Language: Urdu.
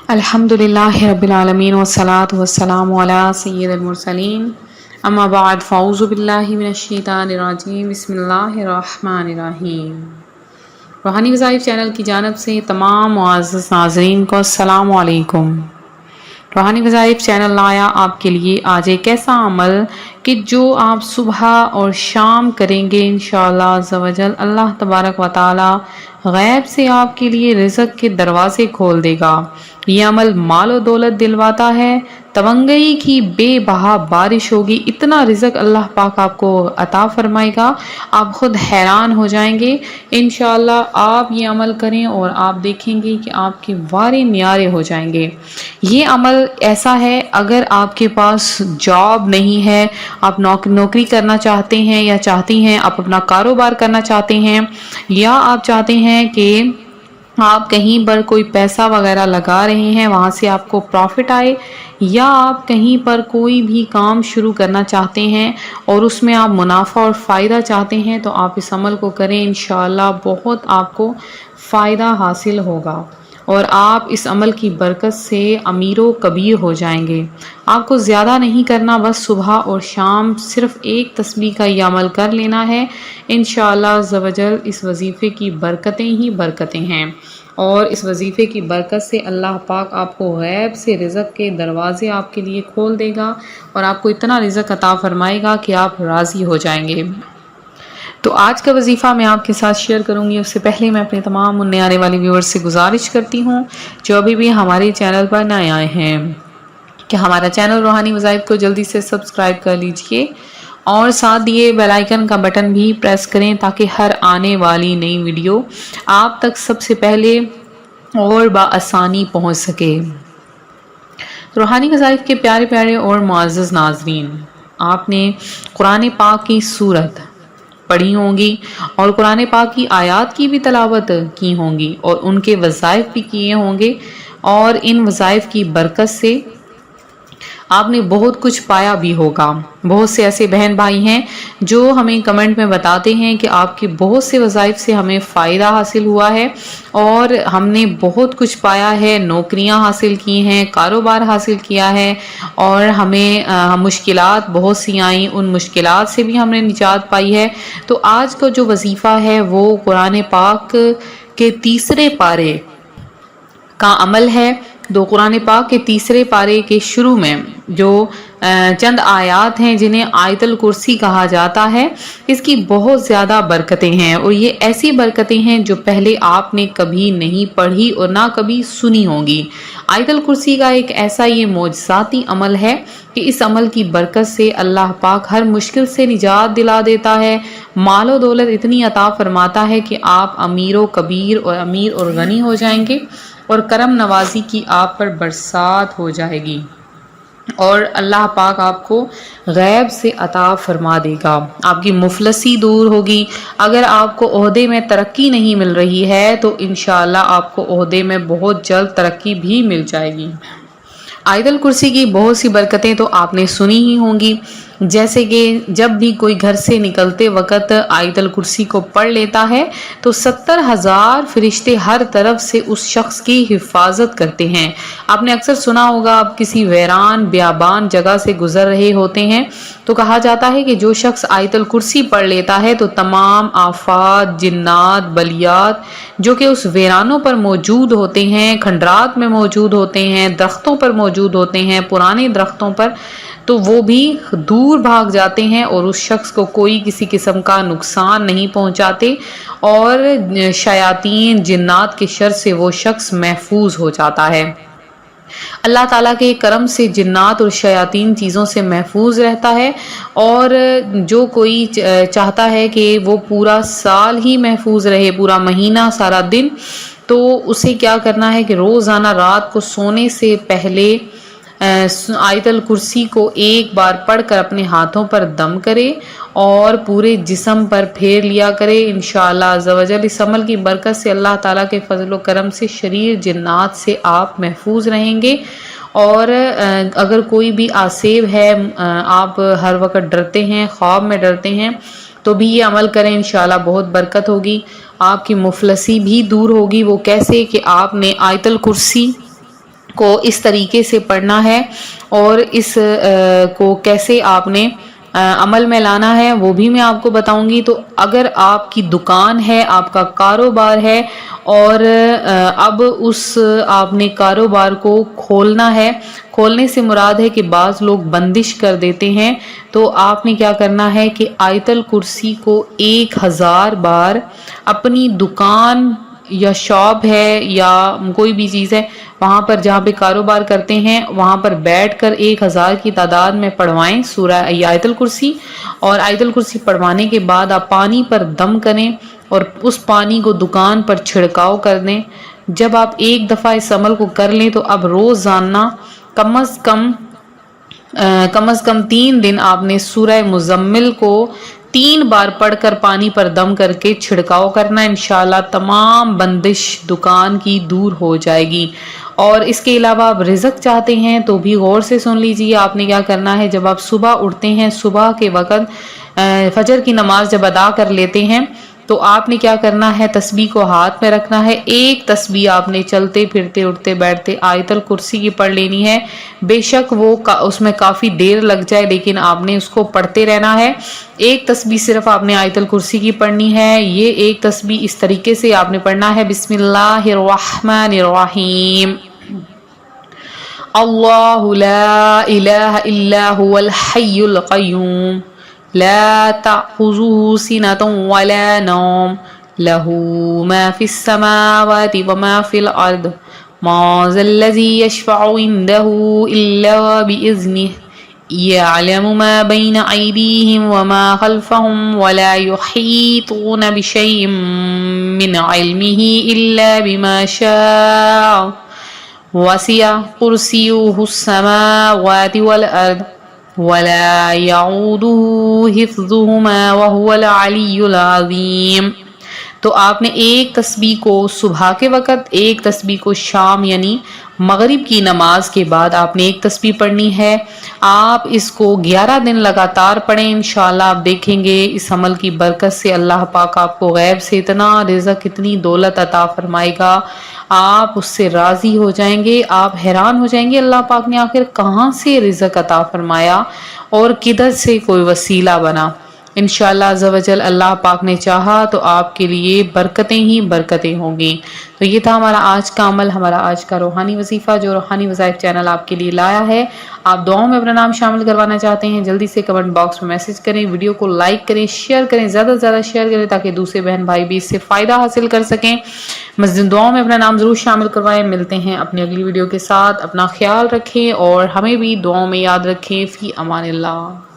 الحمدللہ رب العالمین والصلاة والسلام علی سید المرسلین اما بعد فاعوذ باللہ من الشیطان الرجیم بسم اللہ الرحمن الرحیم۔ روحانی وظائف چینل کی جانب سے تمام معزز ناظرین کو السلام علیکم۔ روحانی وظائف چینل لایا آپ کے لیے آج ایک ایسا عمل کہ جو آپ صبح اور شام کریں گے انشاءاللہ عز و جل اللہ تبارک و تعالی غیب سے آپ کے لیے رزق کے دروازے کھول دے گا۔ یہ عمل مال و دولت دلواتا ہے، تونگئی کی بے بہا بارش ہوگی، اتنا رزق اللہ پاک آپ کو عطا فرمائے گا، آپ خود حیران ہو جائیں گے۔ انشاءاللہ آپ یہ عمل کریں اور آپ دیکھیں گے کہ آپ کے وارے نیارے ہو جائیں گے۔ یہ عمل ایسا ہے، اگر آپ کے پاس جاب نہیں ہے، آپ نوکری کرنا چاہتے ہیں یا چاہتی ہیں، آپ اپنا کاروبار کرنا چاہتے ہیں، یا آپ چاہتے ہیں کہ آپ کہیں پر کوئی پیسہ وغیرہ لگا رہے ہیں وہاں سے آپ کو پروفٹ آئے، یا آپ کہیں پر کوئی بھی کام شروع کرنا چاہتے ہیں اور اس میں آپ منافع اور فائدہ چاہتے ہیں، تو آپ اس عمل کو کریں، انشاءاللہ بہت آپ کو فائدہ حاصل ہوگا اور آپ اس عمل کی برکت سے امیر و کبیر ہو جائیں گے۔ آپ کو زیادہ نہیں کرنا، بس صبح اور شام صرف ایک تسبیح کا یہ عمل کر لینا ہے۔ انشاءاللہ عز و جل اس وظیفے کی برکتیں ہی برکتیں ہیں، اور اس وظیفے کی برکت سے اللہ پاک آپ کو غیب سے رزق کے دروازے آپ کے لیے کھول دے گا اور آپ کو اتنا رزق عطا فرمائے گا کہ آپ راضی ہو جائیں گے۔ تو آج کا وظیفہ میں آپ کے ساتھ شیئر کروں گی، اس سے پہلے میں اپنے تمام نئے آنے والے ویورز سے گزارش کرتی ہوں جو ابھی بھی ہمارے چینل پر نئے آئے ہیں کہ ہمارا چینل روحانی وظائف کو جلدی سے سبسکرائب کر لیجئے اور ساتھ دیے بیل آئیکن کا بٹن بھی پریس کریں تاکہ ہر آنے والی نئی ویڈیو آپ تک سب سے پہلے اور بآسانی پہنچ سکے۔ روحانی وظائف کے پیارے پیارے اور معزز ناظرین، آپ نے قرآن پاک کی سورت پڑھی ہوں گی اور قرآن پاک کی آیات کی بھی تلاوت کی ہوں گی اور ان کے وظائف بھی کیے ہوں گے، اور ان وظائف کی برکت سے آپ نے بہت کچھ پایا بھی ہوگا۔ بہت سے ایسے بہن بھائی ہیں جو ہمیں کمنٹ میں بتاتے ہیں کہ آپ کے بہت سے وظائف سے ہمیں فائدہ حاصل ہوا ہے اور ہم نے بہت کچھ پایا ہے، نوکریاں حاصل کی ہیں، کاروبار حاصل کیا ہے، اور ہمیں مشکلات بہت سی آئیں، ان مشکلات سے بھی ہم نے نجات پائی ہے۔ تو آج کا جو وظیفہ ہے وہ قرآن پاک کے تیسرے پارے کا عمل ہے۔ قرآن پاک کے تیسرے پارے کے شروع میں جو چند آیات ہیں جنہیں آیت الکرسی کہا جاتا ہے، اس کی بہت زیادہ برکتیں ہیں، اور یہ ایسی برکتیں ہیں جو پہلے آپ نے کبھی نہیں پڑھی اور نہ کبھی سنی ہوں گی۔ آیت الکرسی کا ایک ایسا یہ معجزاتی عمل ہے کہ اس عمل کی برکت سے اللہ پاک ہر مشکل سے نجات دلا دیتا ہے، مال و دولت اتنی عطا فرماتا ہے کہ آپ امیر و کبیر اور امیر اور غنی ہو جائیں گے، اور کرم نوازی کی آپ پر برسات ہو جائے گی، اور اللہ پاک آپ کو غیب سے عطا فرما دے گا۔ آپ کی مفلسی دور ہوگی۔ اگر آپ کو عہدے میں ترقی نہیں مل رہی ہے تو انشاءاللہ آپ کو عہدے میں بہت جلد ترقی بھی مل جائے گی۔ آیت الکرسی کی بہت سی برکتیں تو آپ نے سنی ہی ہوں گی، جیسے کہ جب بھی کوئی گھر سے نکلتے وقت آیت الکرسی کو پڑھ لیتا ہے تو 70,000 فرشتے ہر طرف سے اس شخص کی حفاظت کرتے ہیں۔ آپ نے اکثر سنا ہوگا، آپ کسی ویران بیابان جگہ سے گزر رہے ہوتے ہیں تو کہا جاتا ہے کہ جو شخص آیت الکرسی پڑھ لیتا ہے تو تمام آفات، جنات، بلیات جو کہ اس ویرانوں پر موجود ہوتے ہیں، کھنڈرات میں موجود ہوتے ہیں، درختوں پر موجود ہوتے ہیں، پرانے درختوں پر، تو وہ بھی دور بھاگ جاتے ہیں اور اس شخص کو کوئی کسی قسم کا نقصان نہیں پہنچاتے، اور شیاطین جنات کے شر سے وہ شخص محفوظ ہو جاتا ہے۔ اللہ تعالیٰ کے کرم سے جنات اور شیاطین چیزوں سے محفوظ رہتا ہے، اور جو کوئی چاہتا ہے کہ وہ پورا سال ہی محفوظ رہے، پورا مہینہ، سارا دن، تو اسے کیا کرنا ہے کہ روزانہ رات کو سونے سے پہلے آیت الکرسی کو ایک بار پڑھ کر اپنے ہاتھوں پر دم کرے اور پورے جسم پر پھیر لیا کرے۔ انشاءاللہ عز و جل اس عمل کی برکت سے اللہ تعالیٰ کے فضل و کرم سے شریر جنات سے آپ محفوظ رہیں گے، اور اگر کوئی بھی آسیب ہے، آپ ہر وقت ڈرتے ہیں، خواب میں ڈرتے ہیں، تو بھی یہ عمل کریں، انشاءاللہ بہت برکت ہوگی، آپ کی مفلسی بھی دور ہوگی۔ وہ کیسے کہ آپ نے آیت الکرسی کو اس طریقے سے پڑھنا ہے اور اس کو کیسے آپ نے عمل میں لانا ہے وہ بھی میں آپ کو بتاؤں گی۔ تو اگر آپ کی دکان ہے، آپ کا کاروبار ہے اور اب اس آپ نے کاروبار کو کھولنا ہے، کھولنے سے مراد ہے کہ بعض لوگ بندش کر دیتے ہیں، تو آپ نے کیا کرنا ہے کہ آیت الکرسی کو 1000 بار اپنی دکان یا شاپ ہے یا کوئی بھی چیز ہے وہاں پر جہاں پہ کاروبار کرتے ہیں وہاں پر بیٹھ کر 1000 کی تعداد میں پڑھوائیں سورہ آیت الکرسی، اور آیت الکرسی پڑھوانے کے بعد آپ پانی پر دم کریں اور اس پانی کو دکان پر چھڑکاؤ کر دیں۔ جب آپ ایک دفعہ اس عمل کو کر لیں تو اب روزانہ کم از کم 3 دن آپ نے سورہ مزمل کو 3 بار پڑھ کر پانی پر دم کر کے چھڑکاؤ کرنا، انشاءاللہ تمام بندش دکان کی دور ہو جائے گی۔ اور اس کے علاوہ آپ رزق چاہتے ہیں تو بھی غور سے سن لیجئے، آپ نے کیا کرنا ہے، جب آپ صبح اٹھتے ہیں، صبح کے وقت فجر کی نماز جب ادا کر لیتے ہیں تو آپ نے کیا کرنا ہے، تسبیح کو ہاتھ میں رکھنا ہے، ایک تسبیح آپ نے چلتے پھرتے اٹھتے بیٹھتے آیت الکرسی کی پڑھ لینی ہے، بے شک وہ اس میں کافی دیر لگ جائے لیکن آپ نے اس کو پڑھتے رہنا ہے۔ ایک تسبیح صرف آپ نے آیت الکرسی کی پڑھنی ہے، یہ ایک تسبیح اس طریقے سے آپ نے پڑھنا ہے، بسم اللہ الرحمن الرحیم، اللہ لا الہ الا هو الحی القیوم لا تأخذه سنة ولا نوم له ما في السماوات وما في الأرض ما ذا الذي يشفع عنده إلا بإذنه يعلم ما بين أيديهم وما خلفهم ولا يحيطون بشيء من علمه إلا بما شاء وسع كرسيه السماوات والأرض ولا يعوده حفظهما وهو العلی العظیم۔ تو آپ نے ایک تسبیح کو صبح کے وقت، ایک تسبیح کو شام یعنی مغرب کی نماز کے بعد آپ نے ایک تسبیح پڑھنی ہے۔ آپ اس کو 11 دن لگاتار پڑھیں، انشاءاللہ آپ دیکھیں گے اس عمل کی برکت سے اللہ پاک آپ کو غیب سے اتنا رزق، اتنی دولت عطا فرمائے گا، آپ اس سے راضی ہو جائیں گے، آپ حیران ہو جائیں گے اللہ پاک نے آخر کہاں سے رزق عطا فرمایا اور کدھر سے کوئی وسیلہ بنا۔ انشاءاللہ عز و جل اللہ پاک نے چاہا تو آپ کے لیے برکتیں ہی برکتیں ہوں گی۔ تو یہ تھا ہمارا آج کا عمل، ہمارا آج کا روحانی وظیفہ جو روحانی وظائف چینل آپ کے لیے لایا ہے۔ آپ دعاؤں میں اپنا نام شامل کروانا چاہتے ہیں جلدی سے کمنٹ باکس میں میسج کریں، ویڈیو کو لائک کریں، شیئر کریں، زیادہ سے زیادہ شیئر کریں تاکہ دوسرے بہن بھائی بھی اس سے فائدہ حاصل کر سکیں۔ مسجد دعاؤں میں اپنا نام ضرور شامل کروائیں۔ ملتے ہیں اپنی اگلی ویڈیو کے ساتھ، اپنا خیال رکھیں اور ہمیں بھی دعاؤں میں یاد رکھیں۔ فی امان اللہ۔